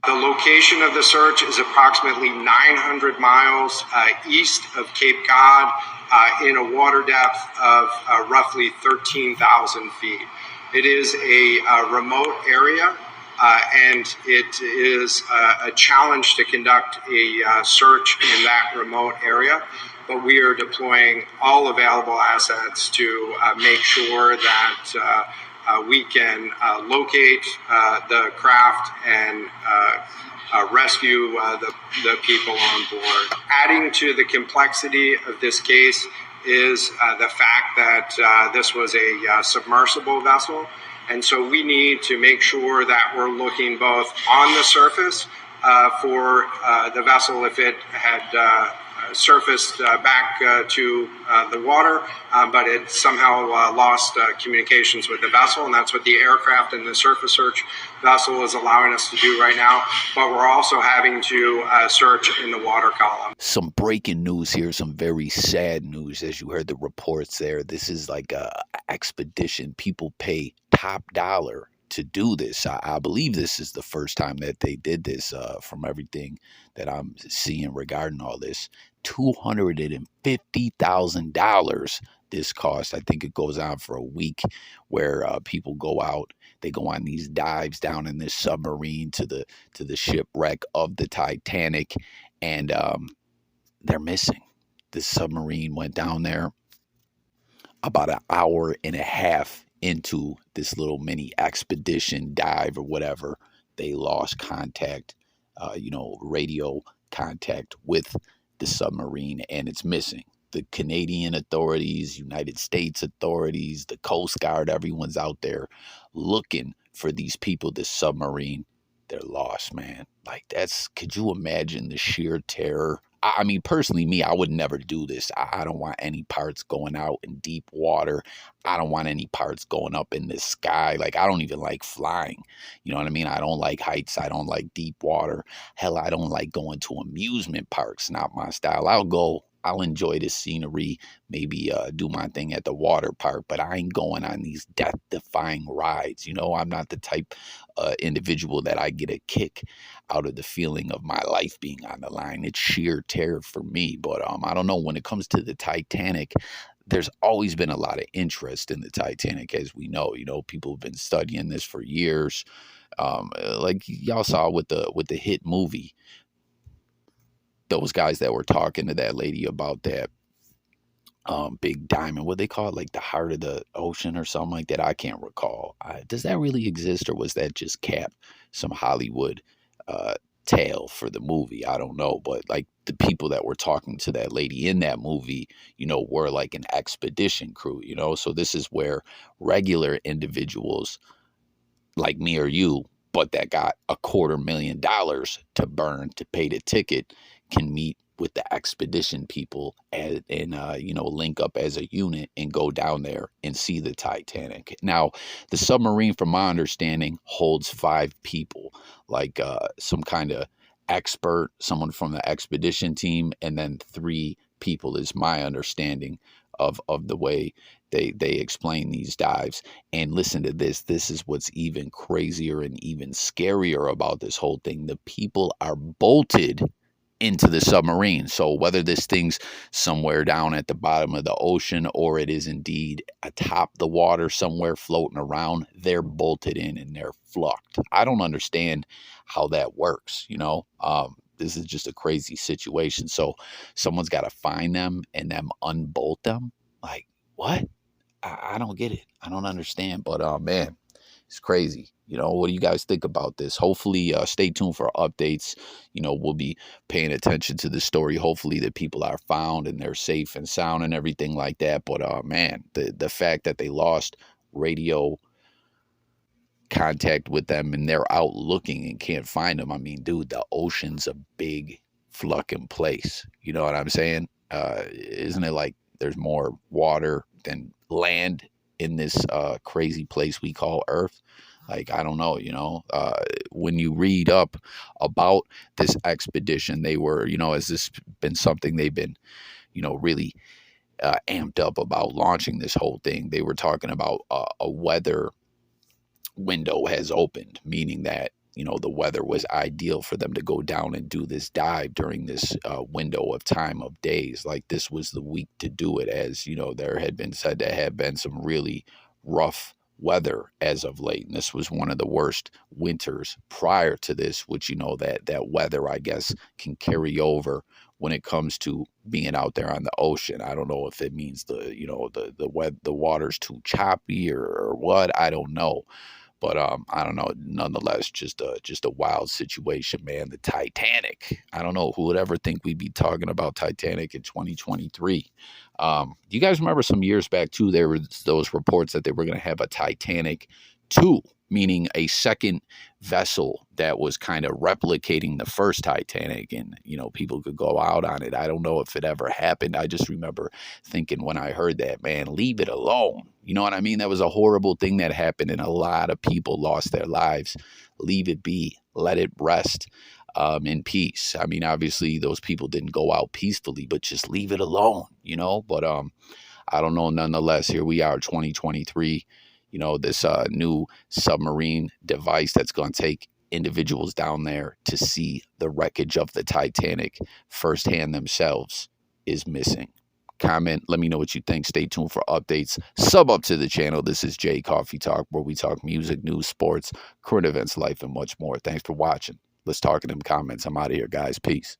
The location of the search is approximately 900 miles east of Cape Cod in a water depth of roughly 13,000 feet. It is a remote area, and it is a challenge to conduct a search in that remote area. But we are deploying all available assets to make sure that we can locate the craft and rescue the people on board. Adding to the complexity of this case is the fact that this was a submersible vessel. And so we need to make sure that we're looking both on the surface for the vessel if it had surfaced back to the water, but it somehow lost communications with the vessel, and that's what the aircraft and the surface search vessel is allowing us to do right now. But we're also having to search in the water column. Some breaking news here, some very sad news, as you heard the reports there. This is like a expedition. People pay top dollar to do this. I believe this is the first time that they did this, from everything that I'm seeing regarding all this. $250,000 this cost. I think it goes on for a week, where people go out, they go on these dives down in this submarine to the shipwreck of the Titanic, and they're missing. The submarine went down there about an hour and a half into this little mini expedition dive or whatever. They lost contact, radio contact with the submarine, and it's missing. The Canadian authorities, United States authorities, the Coast Guard, everyone's out there looking for these people, this submarine. They're lost, man. Like, could you imagine the sheer terror? I mean, personally, me, I would never do this. I don't want any parts going out in deep water. I don't want any parts going up in the sky. Like, I don't even like flying. You know what I mean? I don't like heights. I don't like deep water. Hell, I don't like going to amusement parks. Not my style. I'll enjoy the scenery, maybe do my thing at the water park, but I ain't going on these death-defying rides. You know, I'm not the type individual that I get a kick out of the feeling of my life being on the line. It's sheer terror for me. But I don't know, when it comes to the Titanic, there's always been a lot of interest in the Titanic, as we know. You know, people have been studying this for years. Like y'all saw with the hit movie, those guys that were talking to that lady about that big diamond, what they call it, like the heart of the ocean or something like that. I can't recall. Does that really exist, or was that just some Hollywood tale for the movie? I don't know. But like the people that were talking to that lady in that movie, you know, were like an expedition crew, you know. So this is where regular individuals like me or you, but that got $250,000 to burn to pay the ticket, can meet with the expedition people and link up as a unit and go down there and see the Titanic. Now, the submarine, from my understanding, holds 5 people, like some kind of expert, someone from the expedition team, and then 3 people is my understanding of the way they explain these dives. And listen to this. This is what's even crazier and even scarier about this whole thing. The people are bolted into the submarine. So whether this thing's somewhere down at the bottom of the ocean or it is indeed atop the water somewhere floating around, they're bolted in and they're flucked. I don't understand how that works, you know. This is just a crazy situation. So someone's got to find them and then unbolt them. Like, what? I don't get it. I don't understand. But man, it's crazy. You know, what do you guys think about this? Hopefully, stay tuned for updates. You know, we'll be paying attention to the story. Hopefully the people are found and they're safe and sound and everything like that. But man, the fact that they lost radio contact with them and they're out looking and can't find them. I mean, dude, the ocean's a big fucking place. You know what I'm saying? Isn't it like there's more water than land in this crazy place we call Earth? Like, I don't know, you know, when you read up about this expedition, they were, you know, has this been something they've been, you know, really amped up about launching this whole thing. They were talking about a weather window has opened, meaning that the weather was ideal for them to go down and do this dive during this window of time of days. Like, this was the week to do it, as there had been said to have been some really rough weather as of late, and this was one of the worst winters prior to this, which that weather, I guess, can carry over when it comes to being out there on the ocean. I don't know if it means the water's too choppy or what. I don't know. But I don't know. Nonetheless, just a wild situation, man. The Titanic. I don't know who would ever think we'd be talking about Titanic in 2023. Do you guys remember some years back too? There were those reports that they were going to have a Titanic 2, meaning a second vessel that was kind of replicating the first Titanic, and people could go out on it. I don't know if it ever happened. I just remember thinking when I heard that, man, leave it alone. You know what I mean? That was a horrible thing that happened, and a lot of people lost their lives. Leave it be. Let it rest in peace. I mean, obviously those people didn't go out peacefully, but just leave it alone. But I don't know. Nonetheless, here we are, 2023. This new submarine device that's going to take individuals down there to see the wreckage of the Titanic firsthand themselves is missing. Comment, let me know what you think. Stay tuned for updates. Sub up to the channel. This is Jay Coffee Talk, where we talk music, news, sports, current events, life, and much more. Thanks for watching. Let's talk in them comments. I'm out of here, guys. Peace.